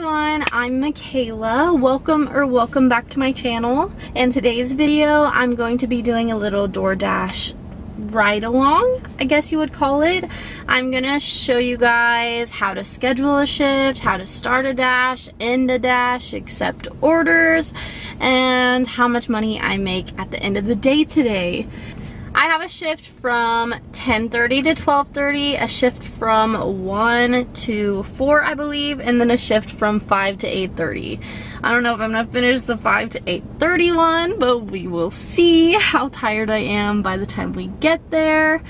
everyone, I'm Michaela. Welcome back to my channel. In today's video, I'm going to be doing a little DoorDash ride along, I guess you would call it. I'm gonna show you guys how to schedule a shift, how to start a dash, end a dash, accept orders, and how much money I make at the end of the day today. I have a shift from 10:30 to 12:30, a shift from 1 to 4, I believe, and then a shift from 5 to 8:30. I don't know if I'm gonna finish the 5 to 8:30 one, but we will see how tired I am by the time we get there.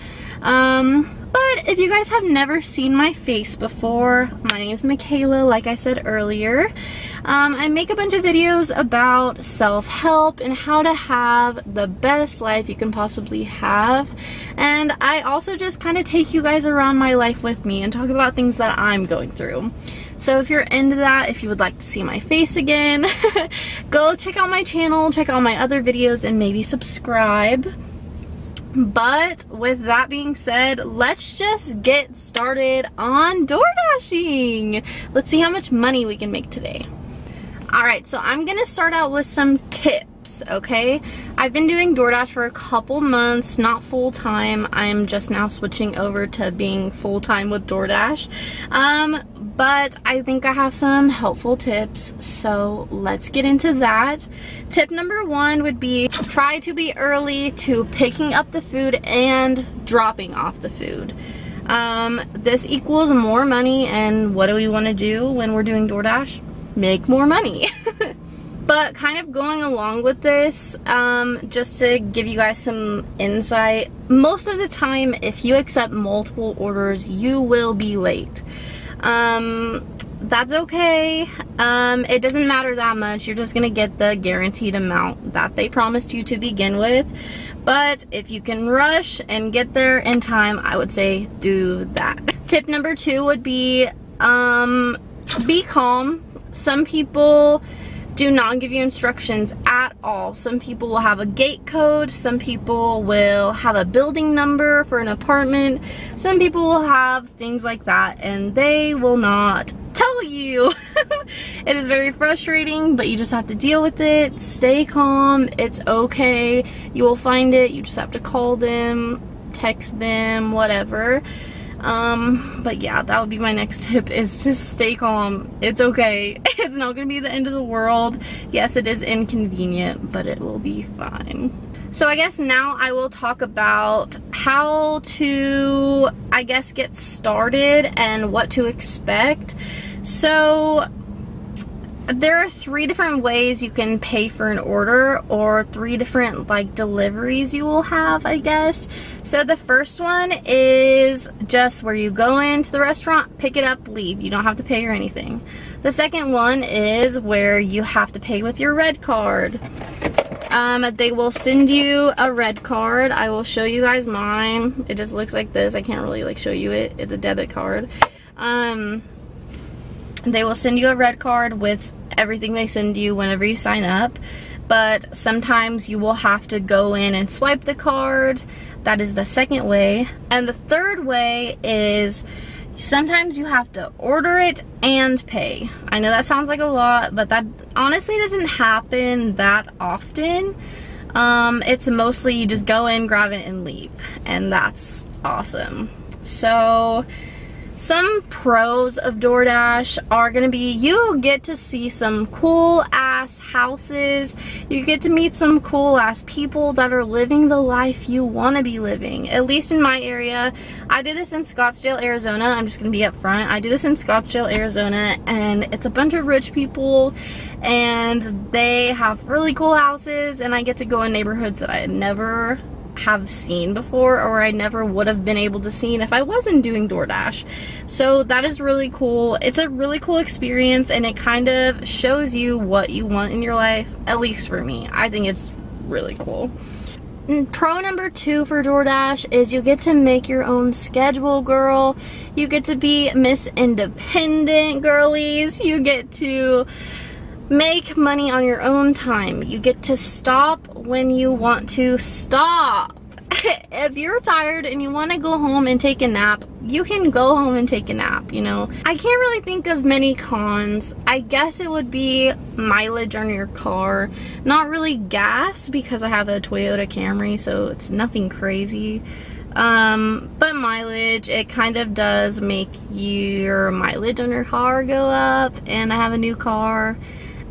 But if you guys have never seen my face before, my name is Michaela, like I said earlier. I make a bunch of videos about self-help and how to have the best life you can possibly have. And I also just kind of take you guys around my life with me and talk about things that I'm going through. So if you're into that, if you would like to see my face again, go check out my channel, check out my other videos, and maybe subscribe. But with that being said, let's just get started on door dashing. Let's see how much money we can make today. Alright, so I'm gonna start out with some tips, okay? I've been doing DoorDash for a couple months, not full-time. I'm just now switching over to being full-time with DoorDash. But I think I have some helpful tips, so let's get into that. Tip number 1 would be try to be early to picking up the food and dropping off the food. This equals more money, and what do we want to do when we're doing DoorDash? Make more money. But kind of going along with this, just to give you guys some insight, most of the time if you accept multiple orders, you will be late. That's okay. It doesn't matter that much. You're just gonna get the guaranteed amount that they promised you to begin with. But if you can rush and get there in time, I would say do that. Tip number 2 would be calm. Some people do not give you instructions at all. Some people will have a gate code, some people will have a building number for an apartment, some people will have things like that, and they will not tell you. It is very frustrating, but you just have to deal with it. Stay calm, it's okay. You will find it. You just have to call them, text them, whatever. But yeah, that would be my next tip, is just stay calm. It's okay. It's not gonna be the end of the world. Yes, it is inconvenient, but it will be fine. So I guess now I will talk about how to, I guess, get started and what to expect. So there are 3 different ways you can pay for an order, or 3 different like deliveries you will have, I guess. So the first one is just where you go into the restaurant, pick it up, leave. You don't have to pay or anything. The second one is where you have to pay with your red card. They will send you a red card. I will show you guys mine. It just looks like this. I can't really like show you it. It's a debit card. They will send you a red card with everything they send you whenever you sign up, but sometimes you will have to go in and swipe the card. That is the second way. And the third way is sometimes you have to order it and pay. I know that sounds like a lot, but that honestly doesn't happen that often. It's mostly you just go in, grab it, and leave, and that's awesome. So some pros of DoorDash are gonna be you get to see some cool ass houses. You get to meet some cool ass people that are living the life you want to be living. At least in my area. I do this in Scottsdale, Arizona. I'm just gonna be up front. I do this in Scottsdale, Arizona, and it's a bunch of rich people, and they have really cool houses, and I get to go in neighborhoods that I had never have seen before, or I never would have been able to see if I wasn't doing DoorDash. So that is really cool. It's a really cool experience, and it kind of shows you what you want in your life, at least for me. I think it's really cool. And pro number 2 for DoorDash is you get to make your own schedule, girl. You get to be Miss Independent, girlies. You get to make money on your own time. You get to stop when you want to stop. if you're tired and you want to go home and take a nap, you can go home and take a nap, you know. I can't really think of many cons. I guess it would be mileage on your car. Not really gas, because I have a Toyota Camry, so it's nothing crazy. But mileage, it kind of does make your mileage on your car go up, and I have a new car,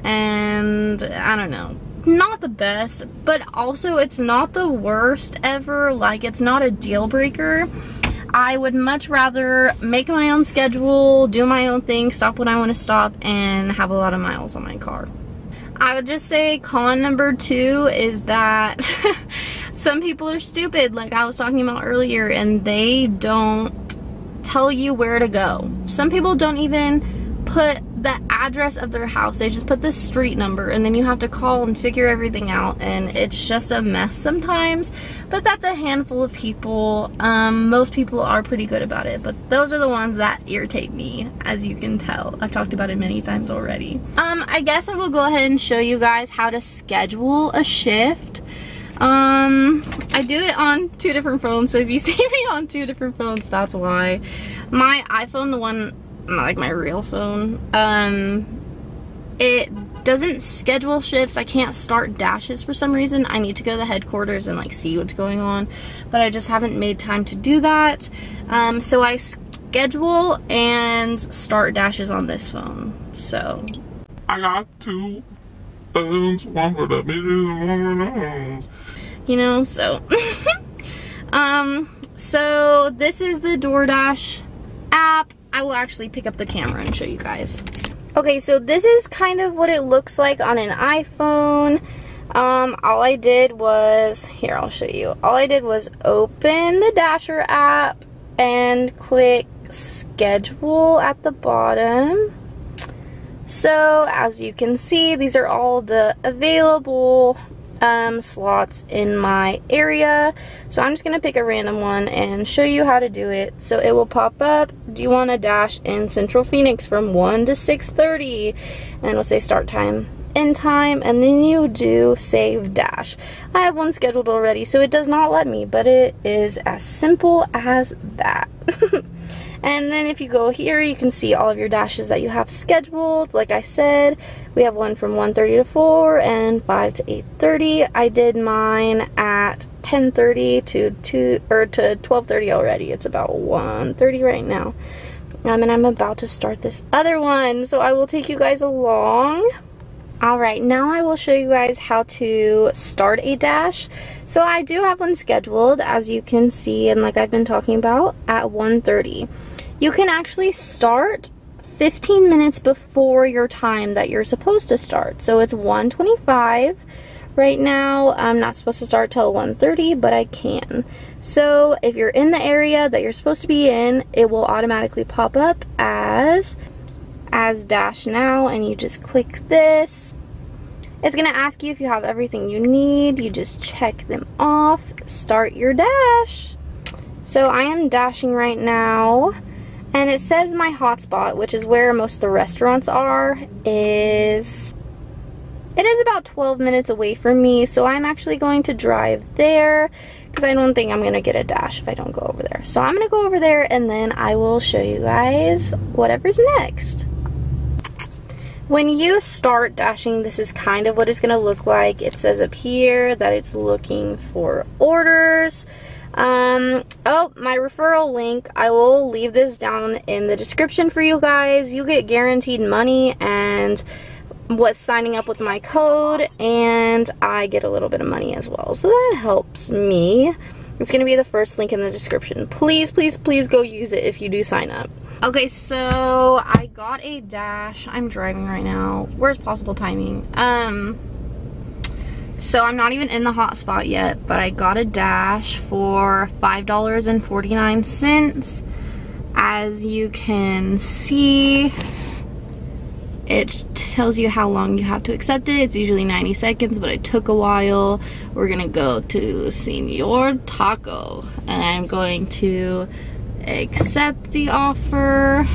and I don't know, not the best, but also it's not the worst ever. Like, it's not a deal breaker. I would much rather make my own schedule, do my own thing, stop when I want to stop, and have a lot of miles on my car. I would just say con number 2 is that some people are stupid, like I was talking about earlier, and they don't tell you where to go. Some people don't even put the address of their house. They just put the street number, and then you have to call and figure everything out, and it's just a mess sometimes. But that's a handful of people. Most people are pretty good about it, but those are the ones that irritate me, as you can tell. I've talked about it many times already. I guess I will go ahead and show you guys how to schedule a shift. I do it on 2 different phones, so if you see me on 2 different phones, that's why. My iPhone, the one, like my real phone, it doesn't schedule shifts. I can't start dashes for some reason. I need to go to the headquarters and like see what's going on, but I just haven't made time to do that. So I schedule and start dashes on this phone. So I got 2 phones, one for the bitches and one for the hoes. You know, so so this is the DoorDash app. I will actually pick up the camera and show you guys. Okay, so this is kind of what it looks like on an iPhone. All I did was, here, I'll show you. All I did was open the Dasher app and click schedule at the bottom. So as you can see, these are all the available slots in my area. So I'm just gonna pick a random one and show you how to do it. So it will pop up, do you want to dash in Central Phoenix from 1 to 6:30, and it'll say start time, end time, and then you do save dash. I have one scheduled already, so it does not let me, but it is as simple as that. And then if you go here, you can see all of your dashes that you have scheduled. Like I said, we have one from 1:30 to 4 and 5 to 8:30. I did mine at 10:30 to 12:30 already. It's about 1:30 right now. And I'm about to start this other one, so I will take you guys along. Alright, now I will show you guys how to start a dash. So I do have one scheduled, as you can see, and like I've been talking about, at 1:30. You can actually start 15 minutes before your time that you're supposed to start. So it's 1:25 right now. I'm not supposed to start till 1:30, but I can. So if you're in the area that you're supposed to be in, it will automatically pop up as dash now, and you just click this. It's gonna ask you if you have everything you need. You just check them off, start your dash. So I am dashing right now, and it says my hotspot, which is where most of the restaurants are, it is about 12 minutes away from me. So I'm actually going to drive there, because I don't think I'm gonna get a dash if I don't go over there. So I'm gonna go over there, and then I will show you guys whatever's next. When you start dashing, this is kind of what it's gonna look like. It says up here that it's looking for orders. Oh, my referral link, I will leave this down in the description for you guys. You get guaranteed money and with signing up with my code, and I get a little bit of money as well, so that helps me. It's gonna be the first link in the description. Please, please, please go use it if you do sign up. Okay, so I got a dash. I'm driving right now. Where's possible timing? So I'm not even in the hotspot yet, but I got a dash for $5.49. As you can see, it tells you how long you have to accept it. It's usually 90 seconds, but it took a while. We're gonna go to Senor Taco, and I'm going to accept the offer,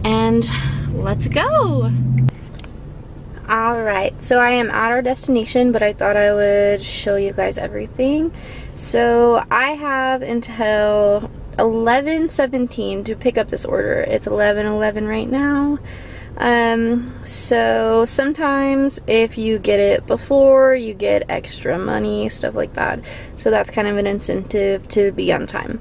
and let's go. Alright, so I am at our destination, but I thought I would show you guys everything. So I have until 11:17 to pick up this order. It's 11:11 right now. So sometimes if you get it before, you get extra money, stuff like that. So that's kind of an incentive to be on time.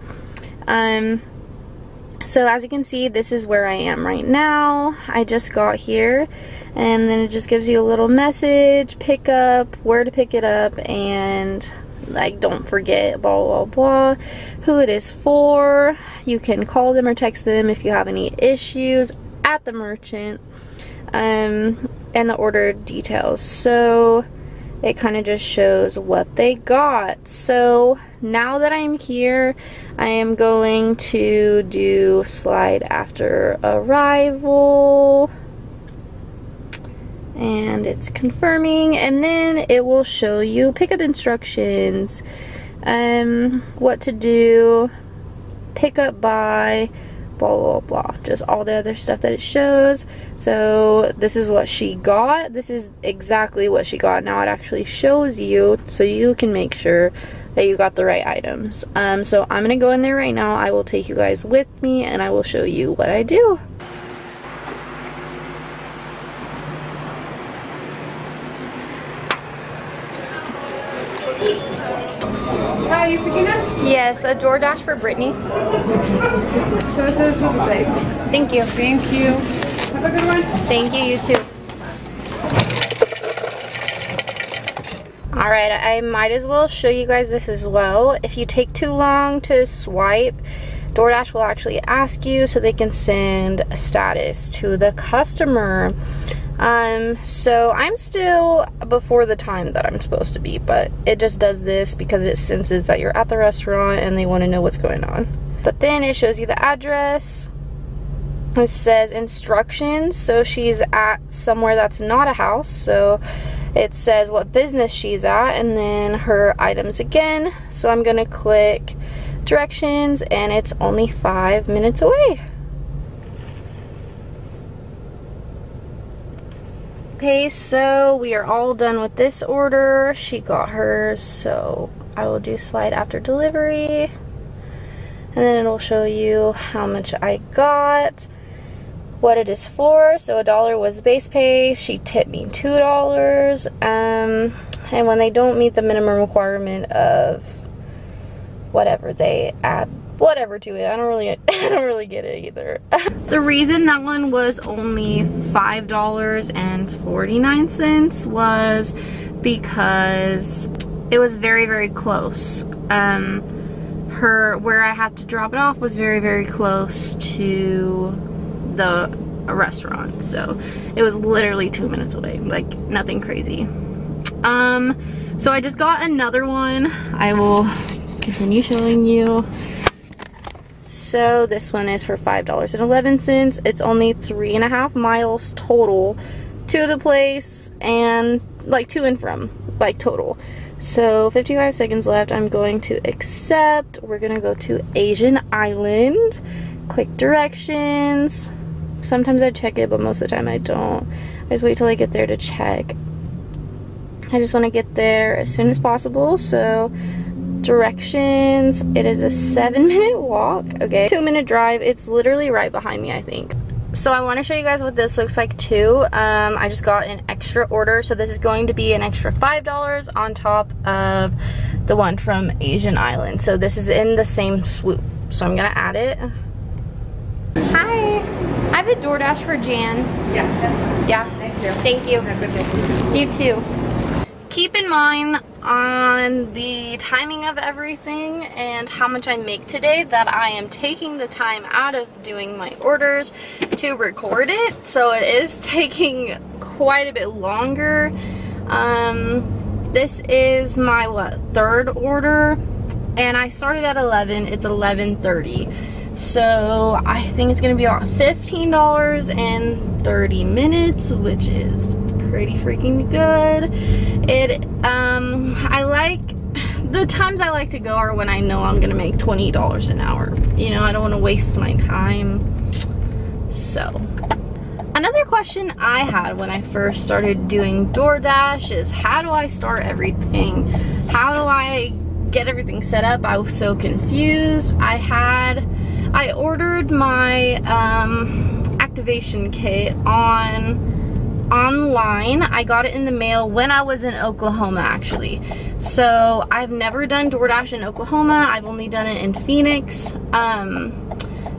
So as you can see, this is where I am right now. I just got here, and then it just gives you a little message, pick up, where to pick it up, and like don't forget blah blah blah, who it is for. You can call them or text them if you have any issues at the merchant, and the order details. So it kind of just shows what they got. So now that I'm here, I am going to do slide after arrival, and it's confirming, and then it will show you pickup instructions, what to do, pick up by, blah blah blah, just all the other stuff that it shows. So this is what she got. This is exactly what she got. Now it actually shows you so you can make sure that you got the right items. So I'm gonna go in there right now. I will take you guys with me and I will show you what I do. Are you picking up? Yes, a DoorDash for Brittany. So this is for the day. Thank you. Thank you. Have a good one. Thank you, you too. Alright, I might as well show you guys this as well. If you take too long to swipe, DoorDash will actually ask you so they can send a status to the customer. So I'm still before the time that I'm supposed to be, but it just does this because it senses that you're at the restaurant and they want to know what's going on. But then it shows you the address. It says instructions, so she's at somewhere that's not a house, so it says what business she's at, and then her items again. So I'm gonna click directions, and it's only 5 minutes away. Okay, so we are all done with this order. She got hers, so I will do slide after delivery, and then it'll show you how much I got, what it is for. So $1 was the base pay. She tipped me $2, and when they don't meet the minimum requirement of whatever, they add whatever to it. I don't really get it either. The reason that one was only $5.49 was because it was very close. Where I had to drop it off was very close to the restaurant, so it was literally 2 minutes away, like nothing crazy. So I just got another one. I will continue showing you. So this one is for $5.11. It's only 3.5 miles total to the place, and like to and from, like total. So 55 seconds left. I'm going to accept. We're gonna go to Asian Island. Click directions. Sometimes I check it, but most of the time I don't. I just wait till I get there to check. I just want to get there as soon as possible. So directions, it is a 7-minute walk. Okay, 2-minute drive. It's literally right behind me, I think. So I want to show you guys what this looks like too. I just got an extra order, so this is going to be an extra $5 on top of the one from Asian Island. So this is in the same swoop, so I'm gonna add it. Hi, I have a DoorDash for Jan. Yeah, that's fine. Yeah, thank you. Have a good day. You too. Keep in mind on the timing of everything and how much I make today that I am taking the time out of doing my orders to record it, so it is taking quite a bit longer. This is my third order, and I started at 11. It's 11:30, so I think it's gonna be about $15.30 minutes, which is pretty freaking good. I like, the times I like to go are when I know I'm gonna make $20 an hour. You know, I don't want to waste my time. So another question I had when I first started doing DoorDash is, how do I start everything? How do I get everything set up? I was so confused. I ordered my activation kit online. I got it in the mail when I was in Oklahoma, actually. So I've never done DoorDash in Oklahoma. I've only done it in Phoenix.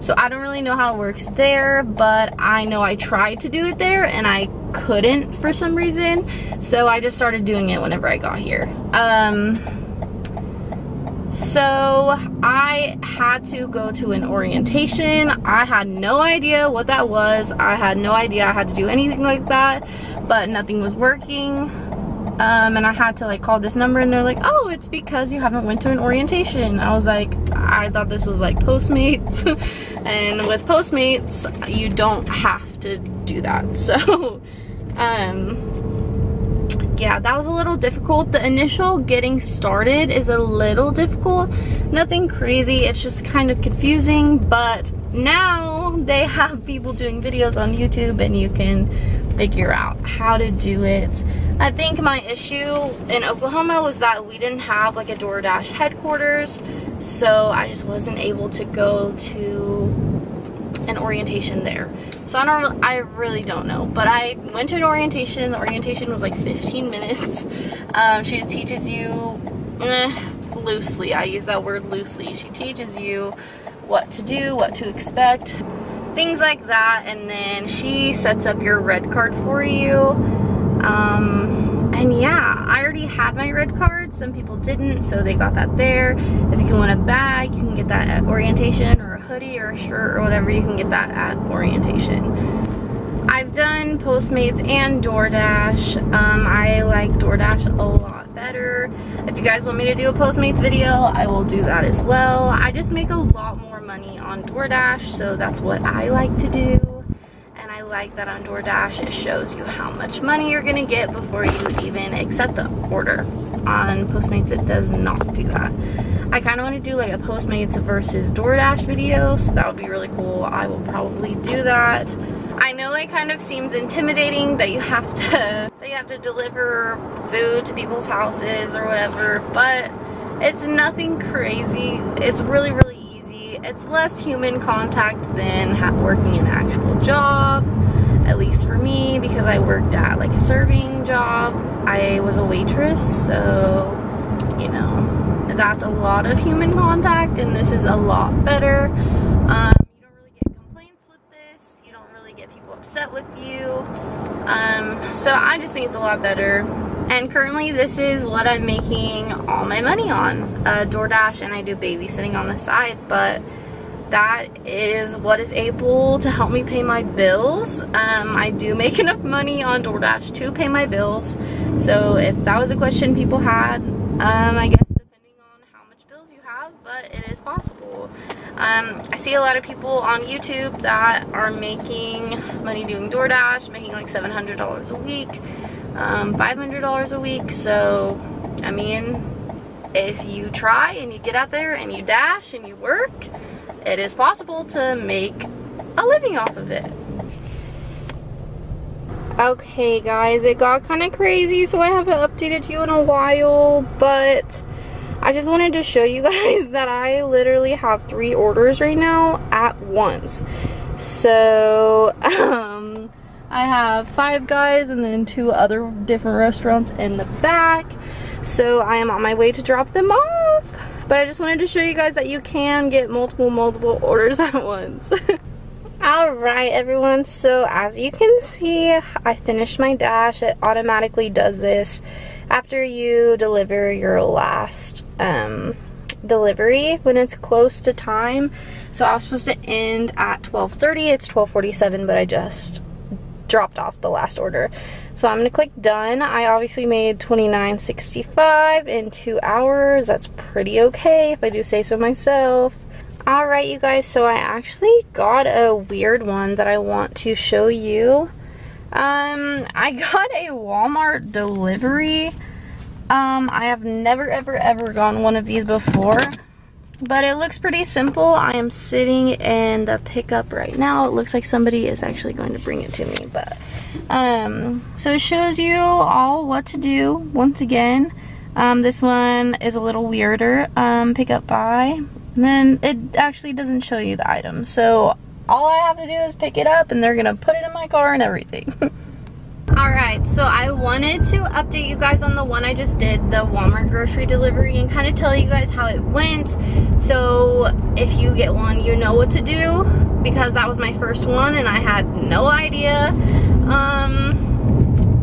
So I don't really know how it works there, but I know I tried to do it there and I couldn't for some reason. So I just started doing it whenever I got here. So I had to go to an orientation. I had no idea what that was. I had no idea I had to do anything like that, but nothing was working. And I had to like call this number and they're like, oh, it's because you haven't went to an orientation. I was like, I thought this was like Postmates. And with Postmates, you don't have to do that. So, yeah, that was a little difficult. The initial getting started is a little difficult. Nothing crazy, it's just kind of confusing, but now they have people doing videos on YouTube and you can figure out how to do it. I think my issue in Oklahoma was that we didn't have like a DoorDash headquarters, so I just wasn't able to go to an orientation there. So I really don't know, but I went to an orientation. The orientation was like 15 minutes. She teaches you, loosely, I use that word loosely. She teaches you what to do, what to expect, things like that, and then she sets up your red card for you. And yeah, I already had my red card. Some people didn't, so they got that there. If you want a bag, you can get that at orientation, or a hoodie or a shirt or whatever, you can get that at orientation. I've done Postmates and DoorDash. I like DoorDash a lot better. If you guys want me to do a Postmates video, I will do that as well. I just make a lot more money on DoorDash, so that's what I like to do. And I like that on DoorDash, it shows you how much money you're gonna get before you even accept the order. On Postmates, it does not do that. I kind of want to do like a Postmates versus DoorDash video, so that would be really cool. I will probably do that. I know it kind of seems intimidating that you have to deliver food to people's houses or whatever, but it's nothing crazy. It's really, really easy. It's less human contact than working an actual job, at least for me, because I worked at like a serving job. I was a waitress, so you know, that's a lot of human contact, and this is a lot better. You don't really get complaints with this. You don't really get people upset with you. So I just think it's a lot better. And currently this is what I'm making all my money on, DoorDash, and I do babysitting on the side, but that is what is able to help me pay my bills. I do make enough money on DoorDash to pay my bills. So if that was a question people had, I guess depending on how much bills you have, but it is possible. I see a lot of people on YouTube that are making money doing DoorDash, making like $700 a week, $500 a week. So, I mean, if you try and you get out there and you dash and you work, it is possible to make a living off of it. Okay guys, it got kind of crazy, so I haven't updated you in a while, but I just wanted to show you guys that I literally have 3 orders right now at once. So, I have 5 Guys and then 2 other different restaurants in the back. So I am on my way to drop them off. But I just wanted to show you guys that you can get multiple orders at once. Alright everyone, so as you can see, I finished my dash. It automatically does this after you deliver your last delivery when it's close to time. So I was supposed to end at 12:30, it's 12:47, but I just dropped off the last order. So I'm gonna click done. I obviously made $29.65 in 2 hours. That's pretty okay if I do say so myself. Alright you guys, so I actually got a weird one that I want to show you. I got a Walmart delivery. I have never ever gotten one of these before. But it looks pretty simple. I am sitting in the pickup right now. It looks like somebody is actually going to bring it to me, but so it shows you all what to do. Once again, this one is a little weirder. Pick up by, and then it actually doesn't show you the item. So all I have to do is pick it up and they're gonna put it in my car and everything. Alright, so I wanted to update you guys on the one I just did, the Walmart grocery delivery, and kind of tell you guys how it went. So if you get one, you know what to do, because that was my first one and I had no idea.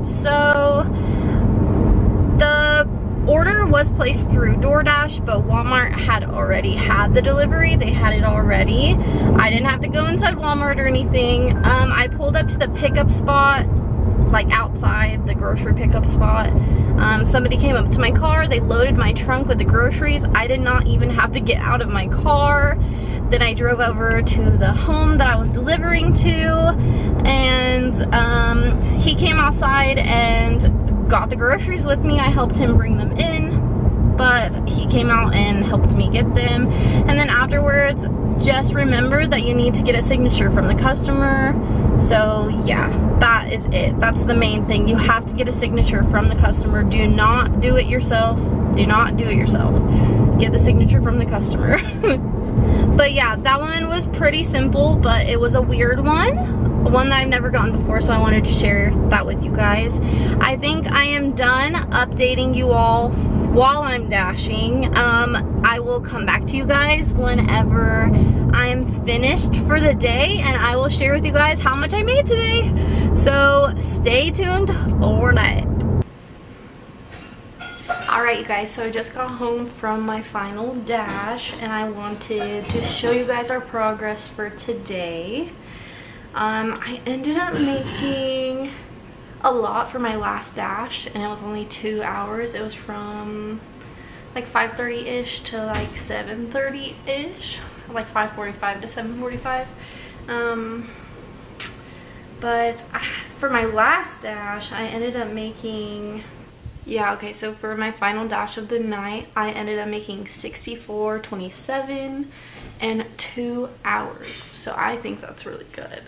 So the order was placed through DoorDash, but Walmart had already had the delivery. They had it already. I didn't have to go inside Walmart or anything. I pulled up to the pickup spot, like outside the grocery pickup spot. Somebody came up to my car, they loaded my trunk with the groceries. I did not even have to get out of my car. Then I drove over to the home that I was delivering to, and he came outside and got the groceries with me. I helped him bring them in, but he came out and helped me get them. And then afterwards, just remember that you need to get a signature from the customer. So yeah, that is it. That's the main thing. You have to get a signature from the customer. Do not do it yourself. Do not do it yourself. Get the signature from the customer. But yeah, that one was pretty simple, but it was a weird one that I've never gotten before, so I wanted to share that with you guys. I think I am done updating you all while I'm dashing. I will come back to you guys whenever I am finished for the day, and I will share with you guys how much I made today. So stay tuned for that. Alright you guys, so I just got home from my final dash and I wanted to show you guys our progress for today. I ended up making a lot for my last dash and it was only 2 hours. It was from like 5:30-ish to like 7:30-ish, like 5:45 to 7:45. But for my last dash, I ended up making, yeah, okay, so for my final dash of the night, I ended up making $64.27 in 2 hours. So I think that's really good.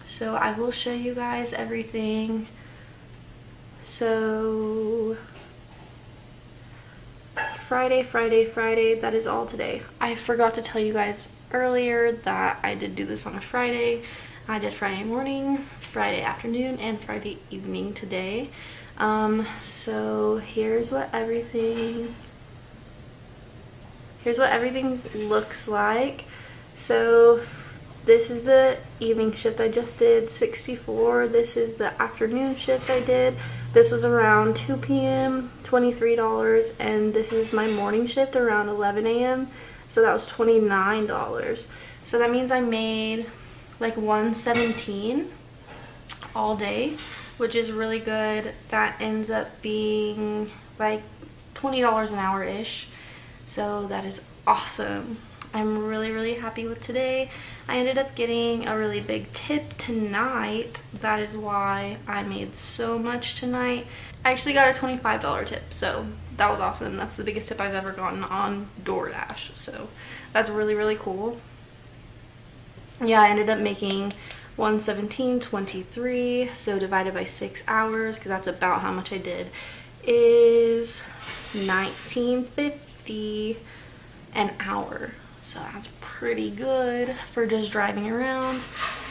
So I will show you guys everything. So Friday, that is all today. I forgot to tell you guys earlier that I did do this on a Friday. I did Friday morning, Friday afternoon, and Friday evening today. So here's what everything looks like. So this is the evening shift I just did, 64. This is the afternoon shift I did. This was around 2 p.m., $23. And this is my morning shift around 11 a.m. So that was $29. So that means I made like $117 all day, which is really good. That ends up being like $20 an hour-ish. So that is awesome. I'm really happy with today. I ended up getting a really big tip tonight. That is why I made so much tonight. I actually got a $25 tip, so that was awesome. That's the biggest tip I've ever gotten on DoorDash, so that's really cool. Yeah, I ended up making $117.23, so divided by 6 hours, because that's about how much I did, is $19.50 an hour. So that's pretty good for just driving around.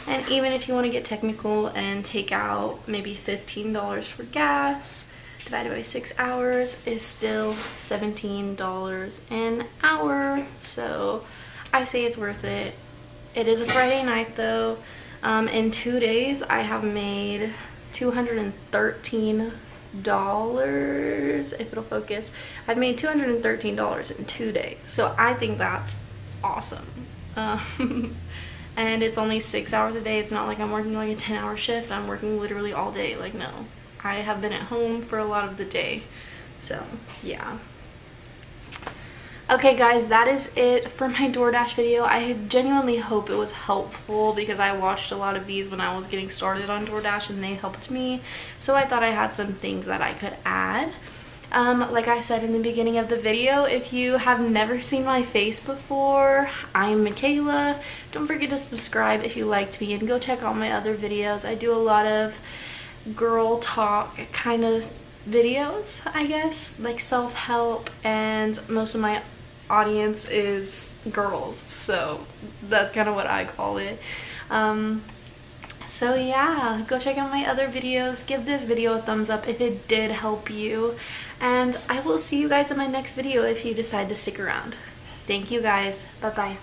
And even if you want to get technical and take out maybe $15 for gas, divided by 6 hours is still $17 an hour. So I say it's worth it. It is a Friday night though. In 2 days I have made $213, if it'll focus. I've made $213 in 2 days, so I think that's awesome. And it's only 6 hours a day. It's not like I'm working like a 10-hour shift. I'm working literally all day. Like, no, I have been at home for a lot of the day. So yeah. Okay guys, that is it for my DoorDash video. I genuinely hope it was helpful because I watched a lot of these when I was getting started on DoorDash and they helped me. So I thought I had some things that I could add. Like I said in the beginning of the video, if you have never seen my face before, I'm Michaela. Don't forget to subscribe if you liked me, and go check out my other videos. I do a lot of girl talk kind of videos, I guess, like self-help, and most of my audience is girls, so that's kind of what I call it. So yeah, go check out my other videos. Give this video a thumbs up if it did help you, and I will see you guys in my next video if you decide to stick around. Thank you guys. Bye bye.